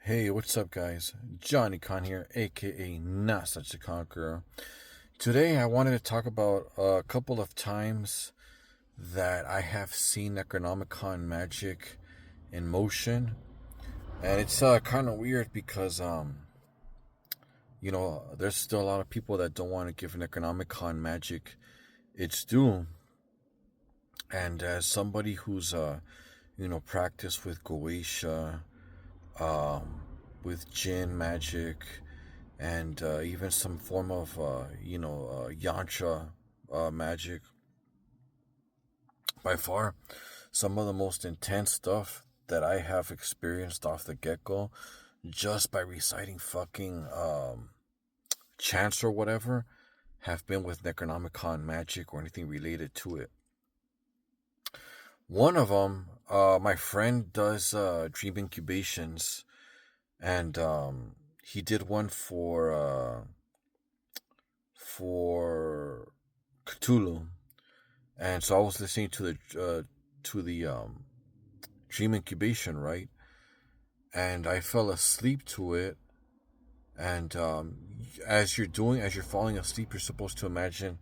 Hey, what's up, guys? Johnny Con here, aka Not Such a Conqueror. Today, I wanted to talk about a couple of times that I have seen necronomicon magic in motion, and it's kind of weird because there's still a lot of people that don't want to give necronomicon magic its due. And as somebody who's practiced with Goetia, um, with Jinn magic, and even some form of, yantra magic. By far, some of the most intense stuff that I have experienced off the get go, just by reciting fucking chants or whatever, have been with Necronomicon magic or anything related to it. One of them, my friend does dream incubations, and he did one for Cthulhu, and so I was listening to the dream incubation, right, and I fell asleep to it. And as you're falling asleep, you're supposed to imagine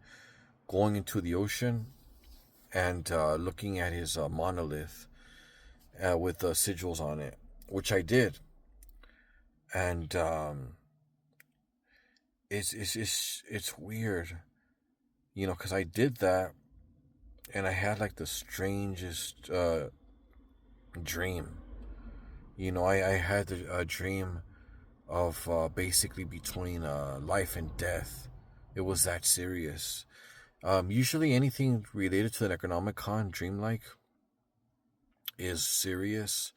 going into the ocean and looking at his monolith with sigils on it, which I did, and it's weird, because I did that, and I had like the strangest dream. I had a dream of basically between life and death. It was that serious. Usually, anything related to the Necronomicon, dreamlike, is serious.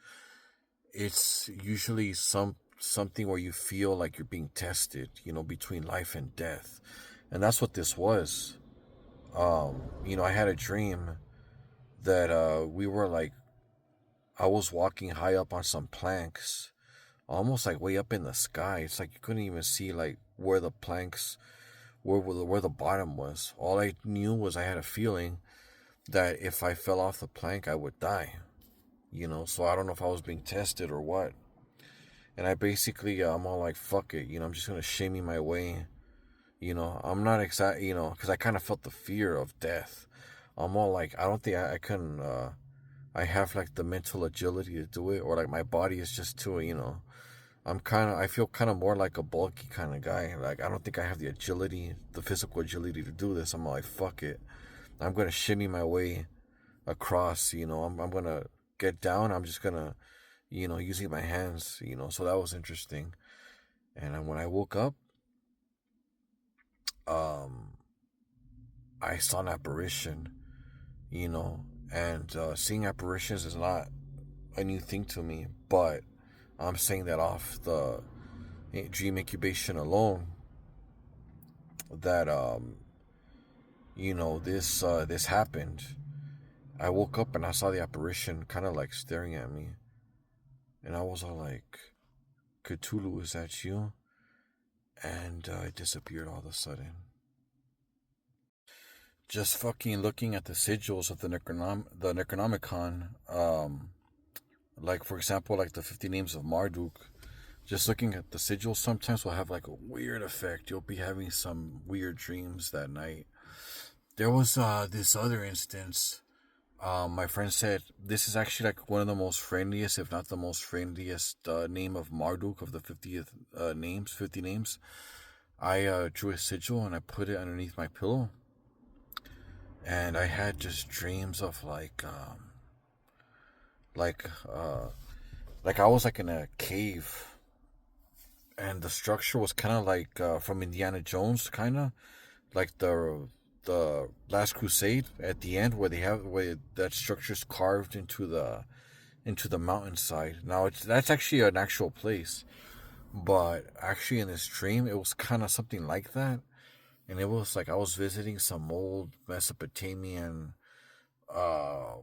It's usually something where you feel like you're being tested, between life and death, and that's what this was. I had a dream that we were like, I was walking high up on some planks, almost like way up in the sky. It's like you couldn't even see like where the planks, where the bottom was. All I knew was I had a feeling that if I fell off the plank, I would die. So I don't know if I was being tested or what. And I basically, I'm all like, fuck it. I'm just gonna shimmy my way. I'm not exact. Because I kind of felt the fear of death. I'm all like, I don't think I couldn't. I have like the mental agility to do it, or like my body is just too. I feel kind of more like a bulky kind of guy. Like I don't think I have the agility, the physical agility to do this. I'm like, fuck it. I'm gonna shimmy my way across. I'm gonna get down. I'm just gonna, using my hands. So that was interesting. And when I woke up, um, I saw an apparition. And seeing apparitions is not a new thing to me, but I'm saying that off the dream incubation alone, that this happened. I woke up and I saw the apparition kind of like staring at me, and I was all like, Cthulhu, is that you? And it disappeared all of a sudden. Just fucking looking at the sigils of the Necronomicon, like for example, like the 50 names of Marduk. Just looking at the sigils sometimes will have like a weird effect. You'll be having some weird dreams that night. There was this other instance. My friend said this is actually like one of the most friendliest, if not the most friendliest, name of Marduk of the 50 names. I drew a sigil and I put it underneath my pillow, and I had just dreams of like I was like in a cave, and the structure was kind of like from Indiana Jones, kind of like the Last Crusade at the end, where that structure's carved into the mountainside. Now that's actually an actual place, but actually in this dream it was kind of something like that, and it was like I was visiting some old Mesopotamian, uh,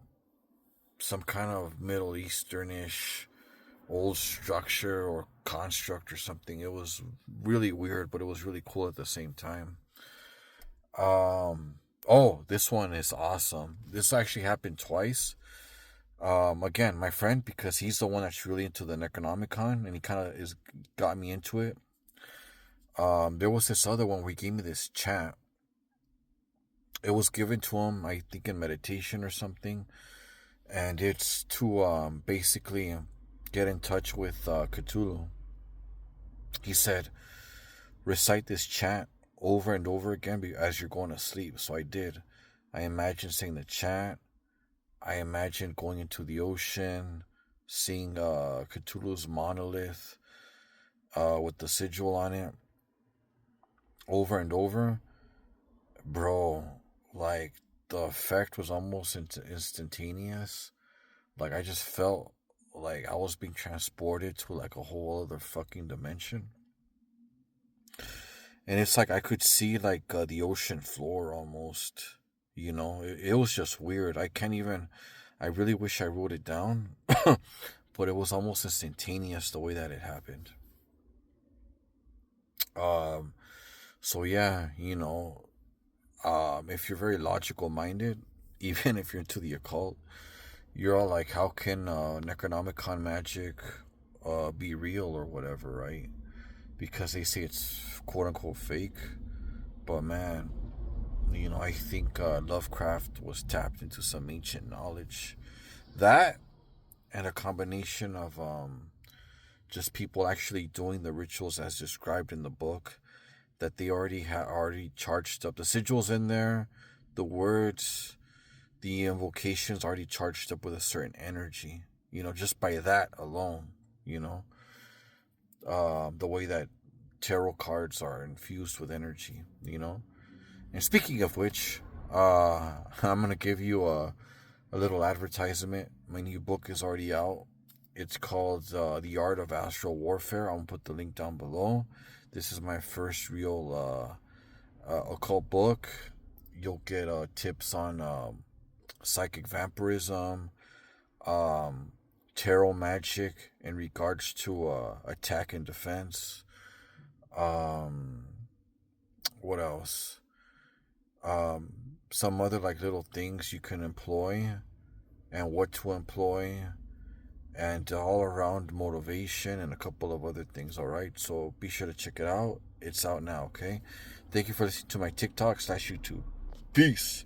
some kind of Middle Easternish old structure or construct or something. It was really weird, but it was really cool at the same time. Oh, this one is awesome. This actually happened twice. Again, my friend, because he's the one that's really into the necronomicon, and he kind of is got me into it. There was this other one where he gave me this chant. It was given to him, I think, in meditation or something, and it's to basically get in touch with Cthulhu. He said, recite this chant over and over again as you're going to sleep. So I did. I imagined saying the chant. I imagined going into the ocean, seeing Cthulhu's monolith with the sigil on it over and over. Bro, like the effect was almost instantaneous. Like I just felt like I was being transported to like a whole other fucking dimension. And it's like I could see like the ocean floor almost. You know, it was just weird. I can't even. I really wish I wrote it down, but it was almost instantaneous the way that it happened. Um, so yeah, if you're very logical minded, even if you're into the occult, you're all like, how can Necronomicon magic be real or whatever, right? Because they say it's quote unquote fake. But man, I think Lovecraft was tapped into some ancient knowledge. That and a combination of just people actually doing the rituals as described in the book, that they already charged up the sigils in there, the words, the invocations already charged up with a certain energy. Just by that alone. You know, the way that tarot cards are infused with energy. And speaking of which, I'm gonna give you a little advertisement. My new book is already out. It's called The Art of Astral Warfare. I'm gonna put the link down below. This is my first real occult book. You'll get tips on psychic vampirism, um, tarot magic in regards to attack and defense. Um, what else? Um, some other like little things you can employ and what to employ, and all around motivation and a couple of other things. All right, so be sure to check it out. It's out now. Okay, thank you for listening to my TikTok/YouTube. Peace.